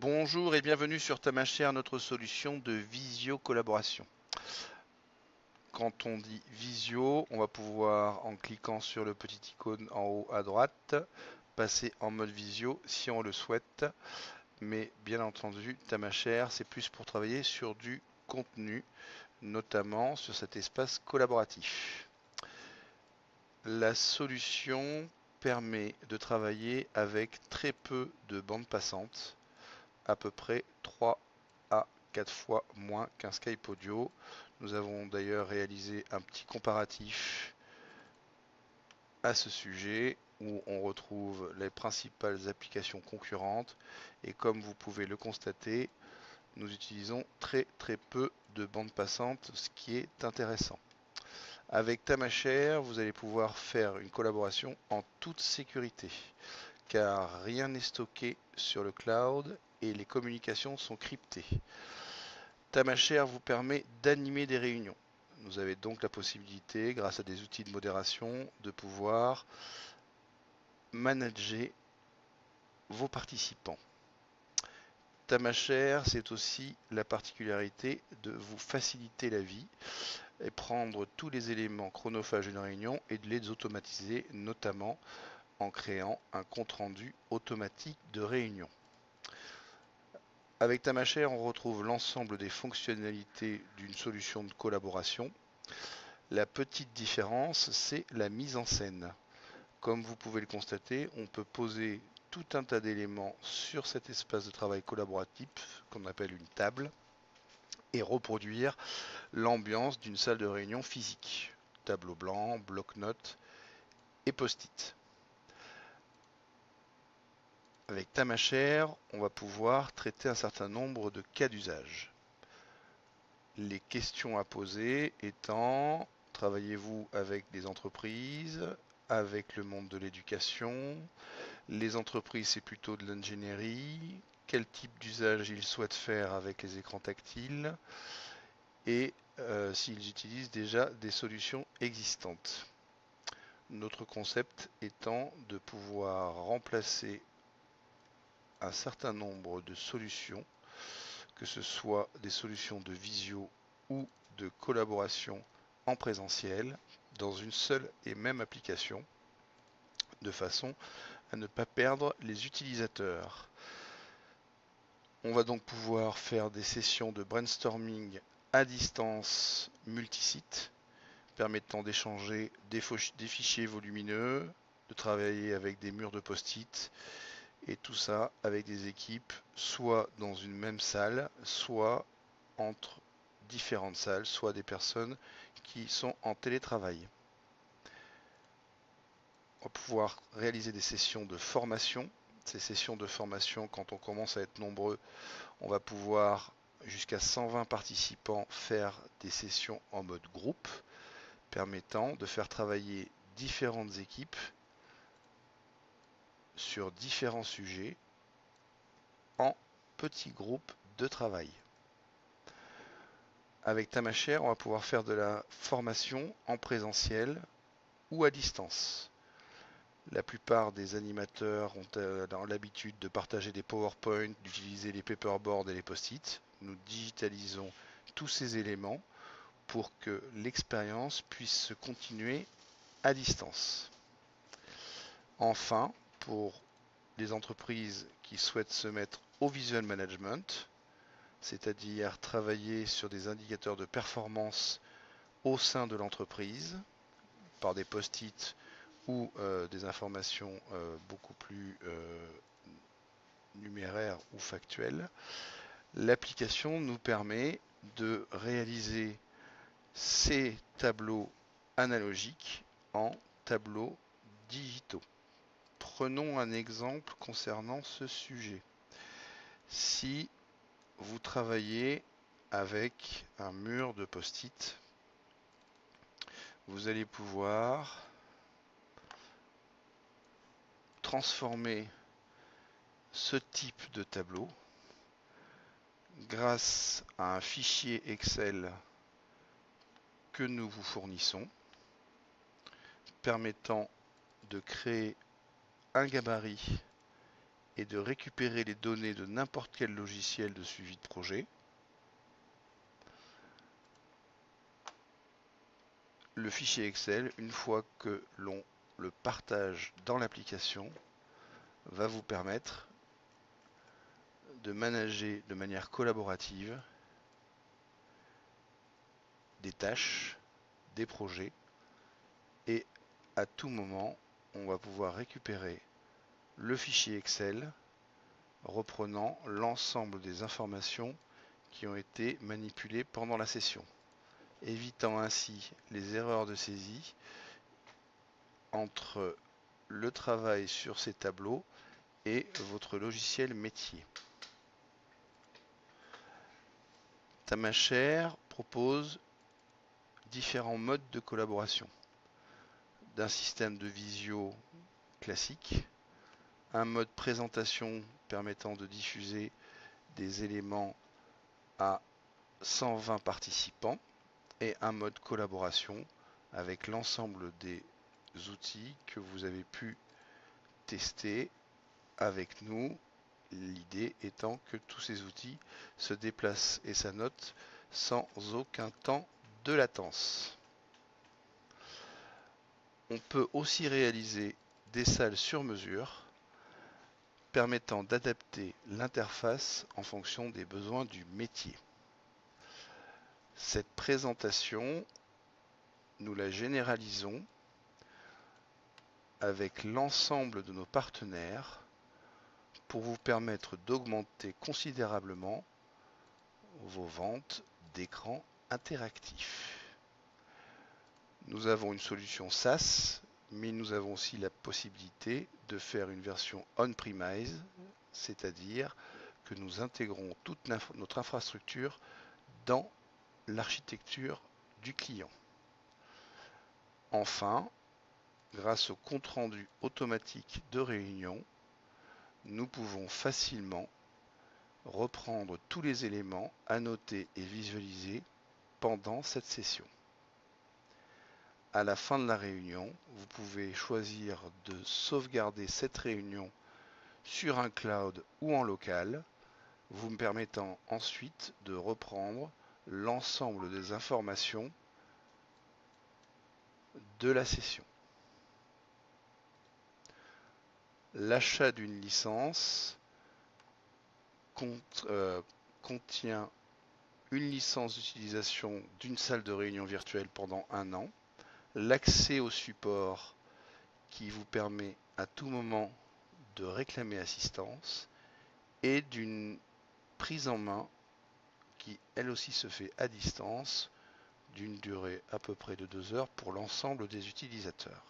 Bonjour et bienvenue sur Tamashare, notre solution de visio-collaboration. Quand on dit visio, on va pouvoir, en cliquant sur le petit icône en haut à droite, passer en mode visio si on le souhaite. Mais bien entendu, Tamashare, c'est plus pour travailler sur du contenu, notamment sur cet espace collaboratif. La solution permet de travailler avec très peu de bandes passantes, à peu près 3 à 4 fois moins qu'un Skype audio. Nous avons d'ailleurs réalisé un petit comparatif à ce sujet où on retrouve les principales applications concurrentes et comme vous pouvez le constater, nous utilisons très peu de bandes passantes, ce qui est intéressant. Avec Tamashare, vous allez pouvoir faire une collaboration en toute sécurité car rien n'est stocké sur le cloud et les communications sont cryptées. Tamashare vous permet d'animer des réunions. Vous avez donc la possibilité, grâce à des outils de modération, de pouvoir manager vos participants. Tamashare, c'est aussi la particularité de vous faciliter la vie et prendre tous les éléments chronophages d'une réunion et de les automatiser, notamment en créant un compte-rendu automatique de réunion. Avec Tamashare, on retrouve l'ensemble des fonctionnalités d'une solution de collaboration. La petite différence, c'est la mise en scène. Comme vous pouvez le constater, on peut poser tout un tas d'éléments sur cet espace de travail collaboratif qu'on appelle une table et reproduire l'ambiance d'une salle de réunion physique. Tableau blanc, bloc-notes et post-it. Avec Tamashare, on va pouvoir traiter un certain nombre de cas d'usage. Les questions à poser étant, travaillez-vous avec des entreprises, avec le monde de l'éducation? Les entreprises, c'est plutôt de l'ingénierie. Quel type d'usage ils souhaitent faire avec les écrans tactiles? Et s'ils utilisent déjà des solutions existantes. Notre concept étant de pouvoir remplacer un certain nombre de solutions, que ce soit des solutions de visio ou de collaboration en présentiel, dans une seule et même application, de façon à ne pas perdre les utilisateurs. On va donc pouvoir faire des sessions de brainstorming à distance multisite, permettant d'échanger des fichiers volumineux, de travailler avec des murs de post-it, et tout ça avec des équipes soit dans une même salle, soit entre différentes salles, soit des personnes qui sont en télétravail. On va pouvoir réaliser des sessions de formation. Ces sessions de formation, quand on commence à être nombreux, on va pouvoir, jusqu'à 120 participants, faire des sessions en mode groupe, permettant de faire travailler différentes équipes sur différents sujets en petits groupes de travail. Avec Tamashare, on va pouvoir faire de la formation en présentiel ou à distance. La plupart des animateurs ont l'habitude de partager des PowerPoint, d'utiliser les paperboards et les post-it. Nous digitalisons tous ces éléments pour que l'expérience puisse se continuer à distance. Enfin, pour les entreprises qui souhaitent se mettre au visual management, c'est-à-dire travailler sur des indicateurs de performance au sein de l'entreprise par des post-it ou des informations beaucoup plus numéraires ou factuelles, l'application nous permet de réaliser ces tableaux analogiques en tableaux digitaux. Prenons un exemple concernant ce sujet. Si vous travaillez avec un mur de post-it, vous allez pouvoir transformer ce type de tableau grâce à un fichier Excel que nous vous fournissons, permettant de créer un gabarit est de récupérer les données de n'importe quel logiciel de suivi de projet. Le fichier Excel, une fois que l'on le partage dans l'application, va vous permettre de manager de manière collaborative des tâches, des projets, et à tout moment, on va pouvoir récupérer le fichier Excel reprenant l'ensemble des informations qui ont été manipulées pendant la session, évitant ainsi les erreurs de saisie entre le travail sur ces tableaux et votre logiciel métier. Tamashare propose différents modes de collaboration, d'un système de visio classique, un mode présentation permettant de diffuser des éléments à 120 participants et un mode collaboration avec l'ensemble des outils que vous avez pu tester avec nous. L'idée étant que tous ces outils se déplacent et s'annotent sans aucun temps de latence. On peut aussi réaliser des salles sur mesure permettant d'adapter l'interface en fonction des besoins du métier. Cette présentation, nous la généralisons avec l'ensemble de nos partenaires pour vous permettre d'augmenter considérablement vos ventes d'écrans interactifs. Nous avons une solution SaaS, mais nous avons aussi la possibilité de faire une version on-premise, c'est-à-dire que nous intégrons toute notre infrastructure dans l'architecture du client. Enfin, grâce au compte-rendu automatique de réunion, nous pouvons facilement reprendre tous les éléments à noter et visualiser pendant cette session. À la fin de la réunion, vous pouvez choisir de sauvegarder cette réunion sur un cloud ou en local, vous me permettant ensuite de reprendre l'ensemble des informations de la session. L'achat d'une licence contient une licence d'utilisation d'une salle de réunion virtuelle pendant 1 an, l'accès au support qui vous permet à tout moment de réclamer assistance et d'une prise en main qui elle aussi se fait à distance d'une durée à peu près de 2 heures pour l'ensemble des utilisateurs.